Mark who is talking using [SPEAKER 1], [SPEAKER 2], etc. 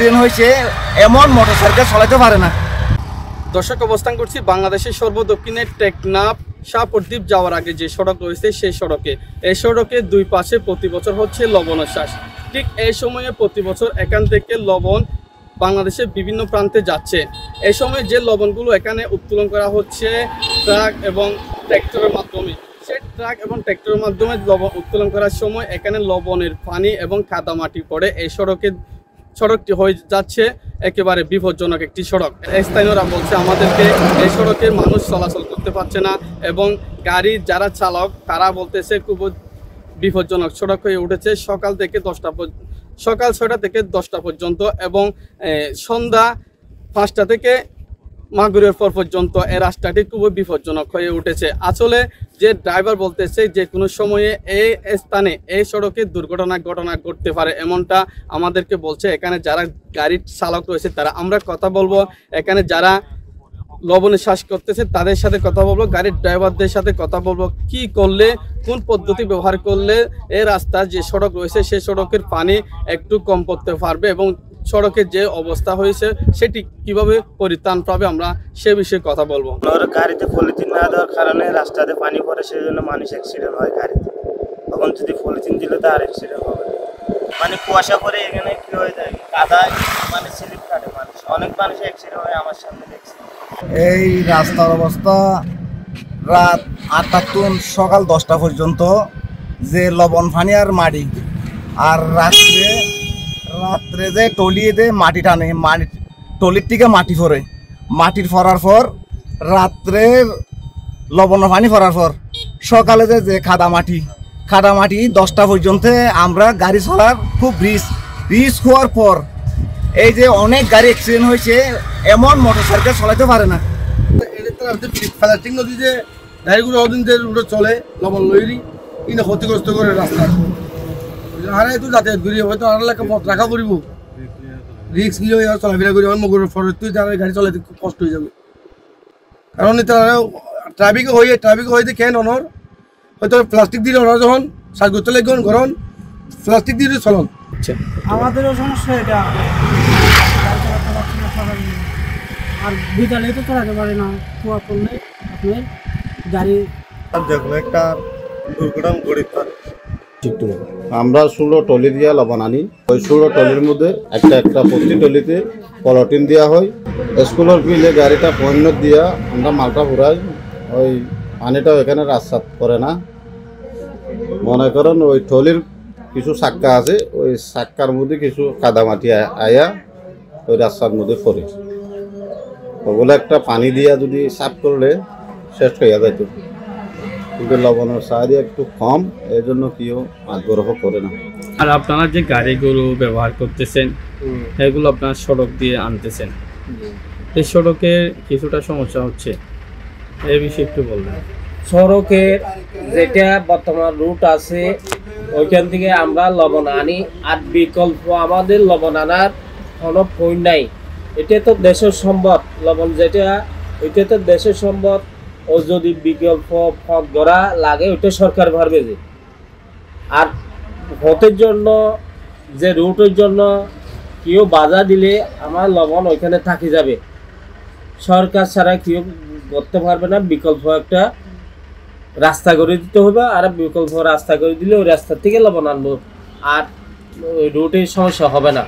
[SPEAKER 1] Accident হয়েছে, এমন motorcycle চালাতে পারে না।
[SPEAKER 2] দর্শক, অবস্থান করছি বাংলাদেশের সর্বদক্ষিণের টেকনাফ শাহপরদ্বীপ যাওয়ার আগে যে সড়ক রয়েছে সেই সড়কে। এই সড়কের দুই পাশে প্রতি বছর হচ্ছে লবণাশ্বাস। ঠিক এই সময়ে প্রতি বছর এখান থেকে লবণ বাংলাদেশের বিভিন্ন প্রান্তে যাচ্ছে। এই সময় যে লবণগুলো এখানে উত্তোলন করা হচ্ছে ট্রাক এবং ট্র্যাক্টরের মাধ্যমে, সেই ট্রাক এবং ট্র্যাক্টরের মাধ্যমে লবণ উত্তোলন করার সময় এখানে লবণের পানি এবং কাদামাটি পড়ে এই সড়কটি হয়ে যাচ্ছে একেবারে বিপজ্জনক একটি সড়ক। স্থানীয়রা বলছে আমাদেরকে এই সড়কে মানুষ চলাচল করতে পারছে না এবং গাড়ির যারা চালক তারা বলতেছে খুব বিপজ্জনক সড়ক হয়ে উঠেছে। সকাল 6টা থেকে 10টা পর্যন্ত এবং সন্ধ্যা 5টা থেকে মাগরিবের পর পর্যন্ত এই রাস্তাটি খুবই বিপজ্জনক হয়ে উঠেছে। আসলে যে ড্রাইভার বলতেছে যে কোনো সময়ে এই স্থানে এই সড়কে ঘটনা ঘটতে পারে, এমনটা আমাদেরকে বলছে এখানে যারা গাড়ির চালক রয়েছে তারা। আমরা কথা বলবো এখানে যারা লবণে শ্বাস করতেছে তাদের সাথে কথা বলবো, গাড়ির ড্রাইভারদের সাথে কথা বলবো, কি করলে কোন পদ্ধতি ব্যবহার করলে এই রাস্তার যে সড়ক রয়েছে সেই সড়কের পানি একটু কম পড়তে পারবে এবং সড়কের যে অবস্থা হয়েছে সেটি কিভাবে পরিত্রাণ পাবে, আমরা সে বিষয়ে কথা বলবো।
[SPEAKER 3] গাড়িতে পলিথিন না দেওয়ার কারণে রাস্তাতে পানি পড়ে, সেই জন্য মানুষ অ্যাক্সিডেন্ট হয় গাড়িতে। তখন যদি পলিথিন দিলে তো আর অ্যাক্সিডেন্ট হবে। মানে কুয়াশা পরে এখানে কি হয়ে যায়, কাদায় মানে স্লিপ কাটে মানুষ, অনেক মানুষ অ্যাক্সিডেন্ট হয় আমার সামনে দেখছি।
[SPEAKER 1] এই রাস্তার অবস্থা রাত 8টা থেকে সকাল 10টা পর্যন্ত যে লবণ পানি আর মাটি, আর রাত্রে যে টলিয়ে মাটি টানে, টলির থেকে মাটি পড়ে, মাটির পড়ার পর রাত্রে লবণ পানি পড়ার পর সকালে যে কাদামাটি 10টা পর্যন্ত আমরা গাড়ি চলার খুব রিস্ক হওয়ার পর এই যে অনেক গাড়ি অ্যাক্সিডেন্ট হয়েছে, এমন মোটরসাইকেল চালাতে পারে না।
[SPEAKER 4] প্লাস্টিক নদী যে গাড়িগুলো অদিনদের রুটে চলে লবণ লইরি ইনা ক্ষতিগ্রস্ত করে রাস্তা আর তো যাতায়াত করি, হয়তো আর এলাকা পথ রাখা করিব, রিক্স নিয়ে চলাফেরা করি, মগরের ফরের তুই যারা গাড়ি চালাতে খুব কষ্ট হয়ে যাবে। কারণ তারা ট্রাফিক হয়ে কেন অনর হয়তো প্লাস্টিক দিয়ে ওরা যখন শ্বাস করতে লাগবে গরম প্লাস্টিক দিয়ে চলন।
[SPEAKER 5] আমাদেরও সমস্যা এটা, আর বিকালে তো চলাতে পারে না, কুয়া করলে আপনার গাড়ি
[SPEAKER 3] দেখলো একটা দুর্ঘটনা ঘটে পারে।
[SPEAKER 6] আমরা 16 টলি দিয়া লবণ আনি, ওই 16 টলির মধ্যে একটা প্রতি টলিতে পলিথিন দেওয়া হয়। স্কুলের বিলে গাড়িটা পণ্য দিয়া আমরা মালটা ঘুরাই, ওই পানিটাও এখানে রাস্তা করে না। মনে করেন ওই টলির কিছু চাক্কা আছে, ওই চাক্কার মধ্যে কিছু কাদামাটি আয়া ওই রাস্তার মধ্যে পড়ে, ওগুলো একটা পানি দিয়া যদি সাফ করলে শেষ হয়ে যেত, কিন্তু লবণের সাহায্যে একটু কম, এই জন্য কেউ আগ্রহ করে না।
[SPEAKER 2] আর আপনারা যে গাড়িগুলো ব্যবহার করতেছেন এগুলো আপনার সড়ক দিয়ে আনতেছেন, এই সড়কের কিছুটা সমস্যা হচ্ছে, এই বিষয়ে একটু বলবেন।
[SPEAKER 7] সড়কের যেটা বর্তমান রুট আছে ওইখান থেকে আমরা লবণ আনি, আর বিকল্প আমাদের লবণ আনার কোনো পয়েন্ট নাই। এটা তো দেশের সম্পদ, লবণ যেটা ওইটা তো দেশের সম্পদ। ও যদি বিকল্প পথ গড়া লাগে ওইটা সরকার ভাববে যে, আর পথের জন্য যে রুটের জন্য কেউ বাধা দিলে আমার লবণ ওইখানে থাকি যাবে, সরকার ছাড়া কেউ করতে পারবে না। বিকল্প একটা রাস্তা করে দিতে হবে, আর বিকল্প রাস্তা করে দিলে ওই রাস্তা থেকে লবণ আনবো, আর ওই রুটের সমস্যা হবে না।